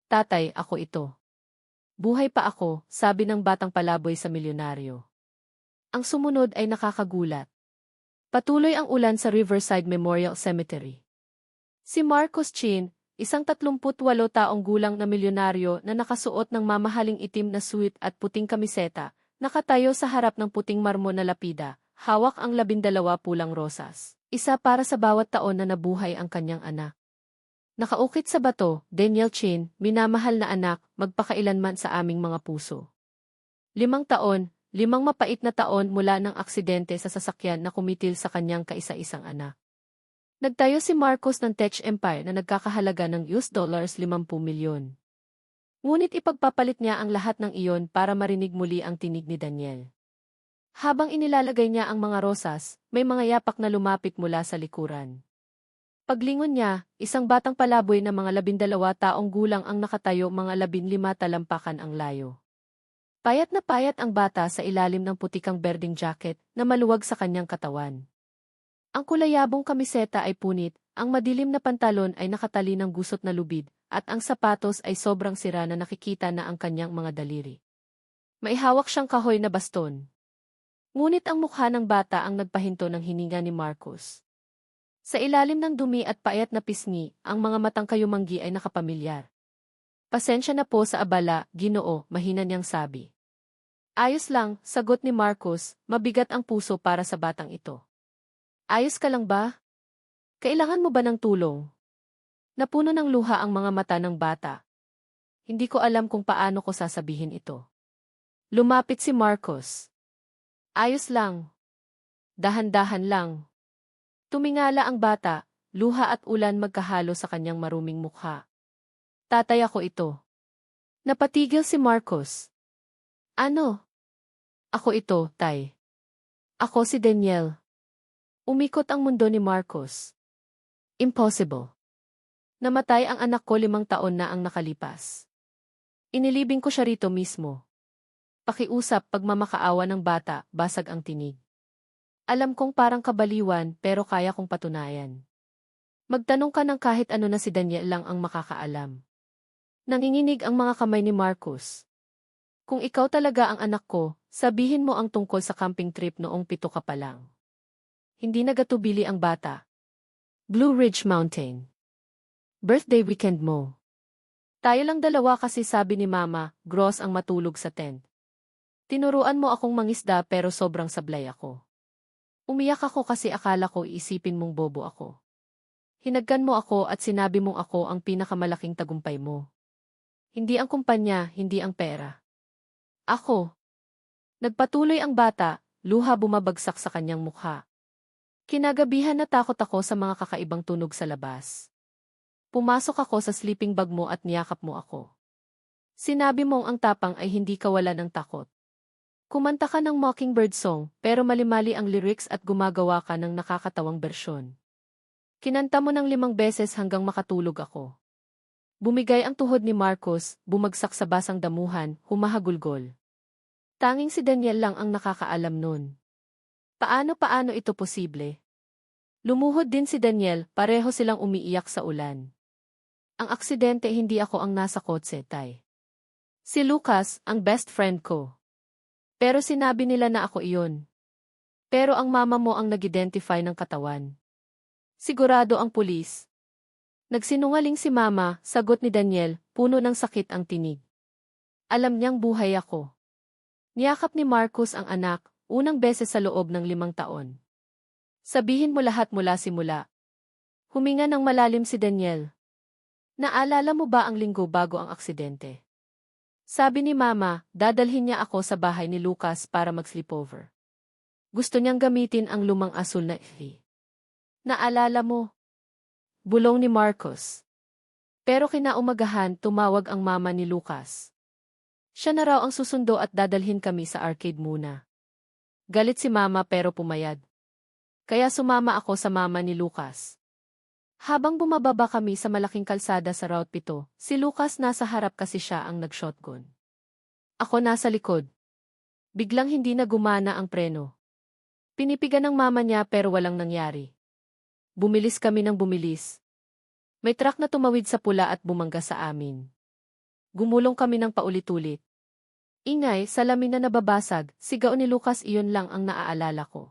Tatay, ako ito. Buhay pa ako, sabi ng batang palaboy sa milyonaryo. Ang sumunod ay nakakagulat. Patuloy ang ulan sa Riverside Memorial Cemetery. Si Marcos Chin, isang 38 taong gulang na milyonaryo na nakasuot ng mamahaling itim na suit at puting kamiseta, nakatayo sa harap ng puting marmo na lapida, hawak ang 12 pulang rosas. Isa para sa bawat taon na nabuhay ang kanyang anak. Nakaukit sa bato, Daniel Chin, minamahal na anak, magpakailanman sa aming mga puso. 5 taon, 5 mapait na taon mula ng aksidente sa sasakyan na kumitil sa kanyang kaisa-isang anak. Nagtayo si Marcos ng tech empire na nagkakahalaga ng $50 milyon. Ngunit ipagpapalit niya ang lahat ng iyon para marinig muli ang tinig ni Daniel. Habang inilalagay niya ang mga rosas, may mga yapak na lumapit mula sa likuran. Paglingon niya, isang batang palaboy na mga 12 taong gulang ang nakatayo, mga 15 talampakan ang layo. Payat na payat ang bata sa ilalim ng putikang berdeng jacket na maluwag sa kanyang katawan. Ang kulayabong kamiseta ay punit, ang madilim na pantalon ay nakatali ng gusot na lubid, at ang sapatos ay sobrang sira na nakikita na ang kanyang mga daliri. May hawak siyang kahoy na baston. Ngunit ang mukha ng bata ang nagpahinto ng hininga ni Marcos. Sa ilalim ng dumi at payat na pisngi, ang mga matang kayumanggi ay nakapamilyar. Pasensya na po sa abala, Ginoo, mahina niyang sabi. Ayos lang, sagot ni Marcos, mabigat ang puso para sa batang ito. Ayos ka lang ba? Kailangan mo ba ng tulong? Napuno ng luha ang mga mata ng bata. Hindi ko alam kung paano ko sasabihin ito. Lumapit si Marcos. Ayos lang. Dahan-dahan lang. Tumingala ang bata, luha at ulan magkahalo sa kanyang maruming mukha. Tatay, ako ito. Napatigil si Marcos. Ano? Ako ito, tay. Ako si Daniel. Umikot ang mundo ni Marcos. Impossible. Namatay ang anak ko 5 taon na ang nakalipas. Inilibing ko siya rito mismo. Pakiusap, pagmamakaawa ng bata, basag ang tinig. Alam kong parang kabaliwan pero kaya kong patunayan. Magtanong ka ng kahit ano na si Daniel lang ang makakaalam. Nanginginig ang mga kamay ni Marcos. Kung ikaw talaga ang anak ko, sabihin mo ang tungkol sa camping trip noong 7 ka pa lang. Hindi nagatubili ang bata. Blue Ridge Mountain. Birthday weekend mo. Tayo lang dalawa kasi, sabi ni Mama, gross ang matulog sa tent. Tinuruan mo akong mangisda pero sobrang sablay ako. Umiyak ako kasi akala ko iisipin mong bobo ako. Hinagkan mo ako at sinabi mong ako ang pinakamalaking tagumpay mo. Hindi ang kumpanya, hindi ang pera. Ako. Nagpatuloy ang bata, luha bumabagsak sa kanyang mukha. Kinagabihan natakot ako sa mga kakaibang tunog sa labas. Pumasok ako sa sleeping bag mo at niyakap mo ako. Sinabi mong ang tapang ay hindi kawalan ng takot. Kumanta ka ng Mockingbird song, pero malimali ang lyrics at gumagawa ka ng nakakatawang bersyon. Kinanta mo ng 5 beses hanggang makatulog ako. Bumigay ang tuhod ni Marcos, bumagsak sa basang damuhan, humahagulgol. Tanging si Daniel lang ang nakakaalam nun. Paano ito posible? Lumuhod din si Daniel, pareho silang umiiyak sa ulan. Ang aksidente, hindi ako ang nasa kotse, tay. Si Lucas, ang best friend ko. Pero sinabi nila na ako iyon. Pero ang mama mo ang nag-identify ng katawan. Sigurado ang pulis. Nagsinungaling si Mama, sagot ni Daniel, puno ng sakit ang tinig. Alam niyang buhay ako. Niyakap ni Marcos ang anak, unang beses sa loob ng 5 taon. Sabihin mo lahat mula simula. Huminga ng malalim si Daniel. Naalala mo ba ang linggo bago ang aksidente? Sabi ni Mama, dadalhin niya ako sa bahay ni Lucas para mag-sleepover. Gusto niyang gamitin ang lumang asul na ihi. Naalala mo? Bulong ni Marcos. Pero kinaumagahan, tumawag ang mama ni Lucas. Siya na raw ang susundo at dadalhin kami sa arcade muna. Galit si Mama pero pumayag. Kaya sumama ako sa mama ni Lucas. Habang bumababa kami sa malaking kalsada sa Route 7, si Lucas nasa harap kasi siya ang nag-shotgun. Ako nasa likod. Biglang hindi na gumana ang preno. Pinipigan ng mama niya pero walang nangyari. Bumilis kami ng bumilis. May truck na tumawid sa pula at bumangga sa amin. Gumulong kami ng paulit-ulit. Ingay, salamin na nababasag, sigaw ni Lucas, iyon lang ang naaalala ko.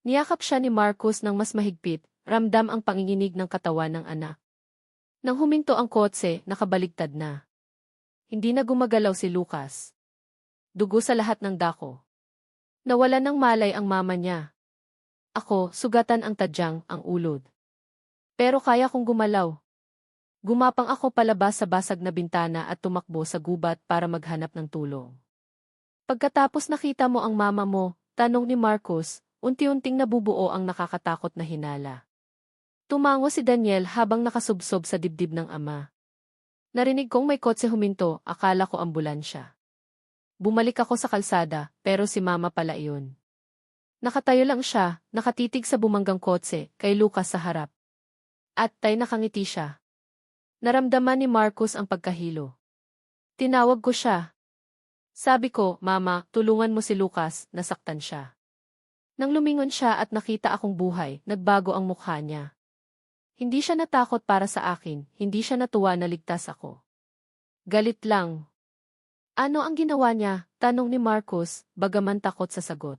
Niyakap siya ni Marcos ng mas mahigpit, ramdam ang panginginig ng katawan ng anak. Nang huminto ang kotse, nakabaligtad na. Hindi na gumagalaw si Lucas. Dugo sa lahat ng dako. Nawalan ng malay ang mama niya. Ako, sugatan ang tadyang, ang ulod. Pero kaya kong gumalaw. Gumapang ako palabas sa basag na bintana at tumakbo sa gubat para maghanap ng tulong. Pagkatapos nakita mo ang mama mo, tanong ni Marcos, unti-unting nabubuo ang nakakatakot na hinala. Tumango si Daniel habang nakasubsob sa dibdib ng ama. Narinig kong may kotse huminto, akala ko ambulansya. Bumalik ako sa kalsada, pero si mama pala iyon. Nakatayo lang siya, nakatitig sa bumanggang kotse, kay Lucas sa harap. At nakangiti siya. Naramdaman ni Marcos ang pagkahilo. Tinawag ko siya. Sabi ko, Mama, tulungan mo si Lucas, nasaktan siya. Nang lumingon siya at nakita akong buhay, nagbago ang mukha niya. Hindi siya natakot para sa akin, hindi siya natuwa na ligtas ako. Galit lang. Ano ang ginawa niya? Tanong ni Marcos, bagaman takot sa sagot.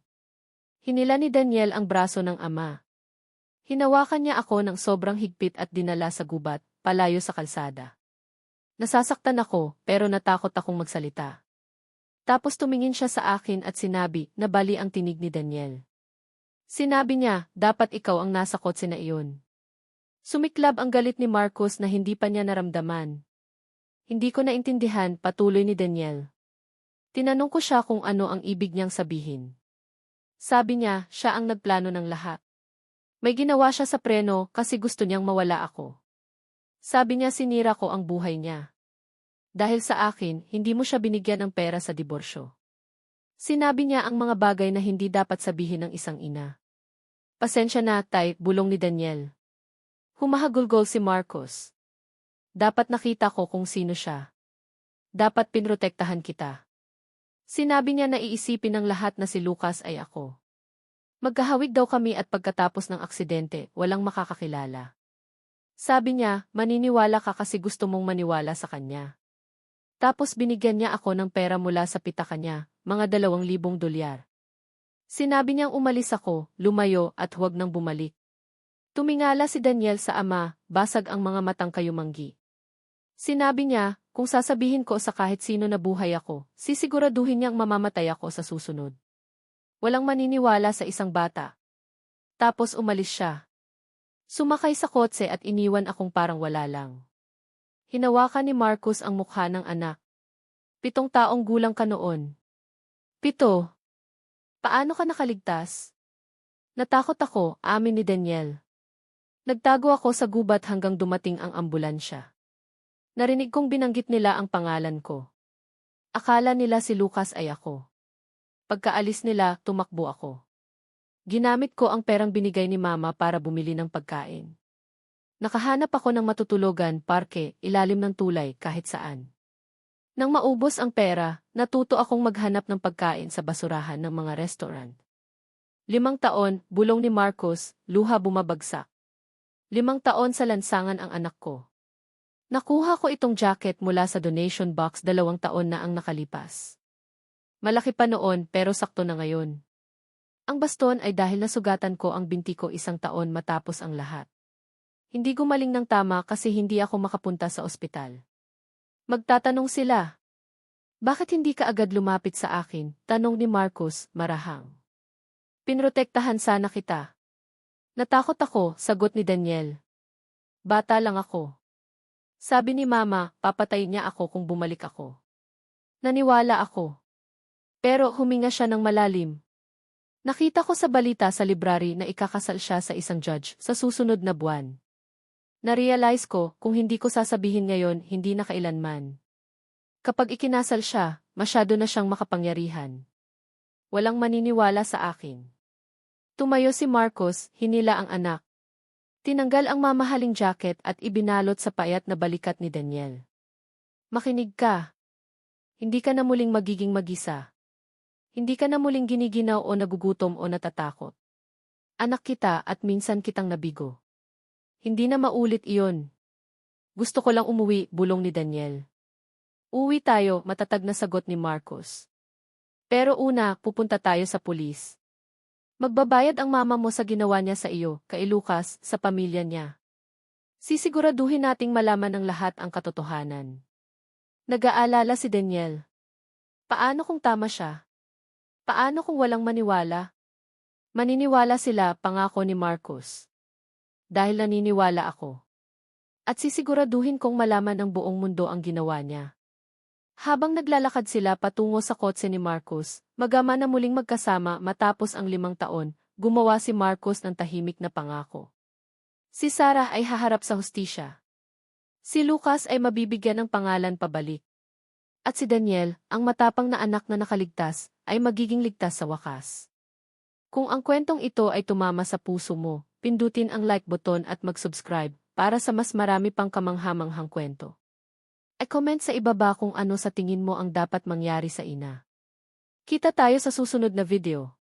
Hinila ni Daniel ang braso ng ama. Hinawakan niya ako ng sobrang higpit at dinala sa gubat, palayo sa kalsada. Nasasaktan ako, pero natakot akong magsalita. Tapos tumingin siya sa akin at sinabi, nabali ang tinig ni Daniel. Sinabi niya, dapat ikaw ang nasa kotse na iyon. Sumiklab ang galit ni Marcos na hindi pa niya naramdaman. Hindi ko naintindihan, patuloy ni Daniel. Tinanong ko siya kung ano ang ibig niyang sabihin. Sabi niya, siya ang nagplano ng lahat. May ginawa siya sa preno kasi gusto niyang mawala ako. Sabi niya sinira ko ang buhay niya. Dahil sa akin, hindi mo siya binigyan ng pera sa diborsyo. Sinabi niya ang mga bagay na hindi dapat sabihin ng isang ina. Pasensya na, tay, bulong ni Daniel. Humahagulgol si Marcos. Dapat nakita ko kung sino siya. Dapat pinrotektahan kita. Sinabi niya na iisipin ng lahat na si Lucas ay ako. Magkahawig daw kami at pagkatapos ng aksidente, walang makakakilala. Sabi niya, maniniwala ka kasi gusto mong maniwala sa kanya. Tapos binigyan niya ako ng pera mula sa pitaka niya, mga $2,000. Sinabi niyang umalis ako, lumayo at huwag nang bumalik. Tumingala si Daniel sa ama, basag ang mga matang kayumanggi. Sinabi niya, kung sasabihin ko sa kahit sino na buhay ako, sisiguraduhin niyang mamamatay ako sa susunod. Walang maniniwala sa isang bata. Tapos umalis siya. Sumakay sa kotse at iniwan akong parang wala lang. Hinawakan ni Marcos ang mukha ng anak. 7 taong gulang ka noon. 7. Paano ka nakaligtas? Natakot ako, amin ni Daniel. Nagtago ako sa gubat hanggang dumating ang ambulansya. Narinig kong binanggit nila ang pangalan ko. Akala nila si Lucas ay ako. Pagkaalis nila, tumakbo ako. Ginamit ko ang perang binigay ni Mama para bumili ng pagkain. Nakahanap ako ng matutulugan, parke, ilalim ng tulay, kahit saan. Nang maubos ang pera, natuto akong maghanap ng pagkain sa basurahan ng mga restaurant. 5 taon, bulong ni Marcos, luha bumabagsak. 5 taon sa lansangan ang anak ko. Nakuha ko itong jacket mula sa donation box 2 taon na ang nakalipas. Malaki pa noon pero sakto na ngayon. Ang baston ay dahil nasugatan ko ang binti ko 1 taon matapos ang lahat. Hindi gumaling ng tama kasi hindi ako makapunta sa ospital. Magtatanong sila. Bakit hindi ka agad lumapit sa akin? Tanong ni Marcos, marahang. Pinrotektahan sana kita. Natakot ako, sagot ni Daniel. Bata lang ako. Sabi ni Mama, papatay niya ako kung bumalik ako. Naniwala ako. Pero huminga siya ng malalim. Nakita ko sa balita sa library na ikakasal siya sa isang judge sa susunod na buwan. Narealize ko, kung hindi ko sasabihin ngayon, hindi na kailanman. Kapag ikinasal siya, masyado na siyang makapangyarihan. Walang maniniwala sa akin. Tumayo si Marcos, hinila ang anak. Tinanggal ang mamahaling jacket at ibinalot sa payat na balikat ni Daniel. Makinig ka. Hindi ka na muling magiging mag-isa. Hindi ka na muling giniginaw o nagugutom o natatakot. Anak kita at minsan kitang nabigo. Hindi na maulit iyon. Gusto ko lang umuwi, bulong ni Daniel. Uwi tayo, matatag na sagot ni Marcos. Pero una, pupunta tayo sa pulis. Magbabayad ang mama mo sa ginawa niya sa iyo, kay Lucas, sa pamilya niya. Sisiguraduhin nating malaman ng lahat ang katotohanan. Nag-aalala si Daniel. Paano kung tama siya? Paano kung walang maniwala? Maniniwala sila, pangako ni Marcos. Dahil naniniwala ako. At sisiguraduhin kong malaman ng buong mundo ang ginawa niya. Habang naglalakad sila patungo sa kotse ni Marcos, magama na muling magkasama matapos ang 5 taon, gumawa si Marcos ng tahimik na pangako. Si Sarah ay haharap sa hustisya. Si Lucas ay mabibigyan ng pangalan pabalik. At si Daniel, ang matapang na anak na nakaligtas, ay magiging ligtas sa wakas. Kung ang kwentong ito ay tumama sa puso mo, pindutin ang like button at mag-subscribe para sa mas marami pang kamanghamanghang kwento. I-comment sa ibaba kung ano sa tingin mo ang dapat mangyari sa ina. Kita tayo sa susunod na video.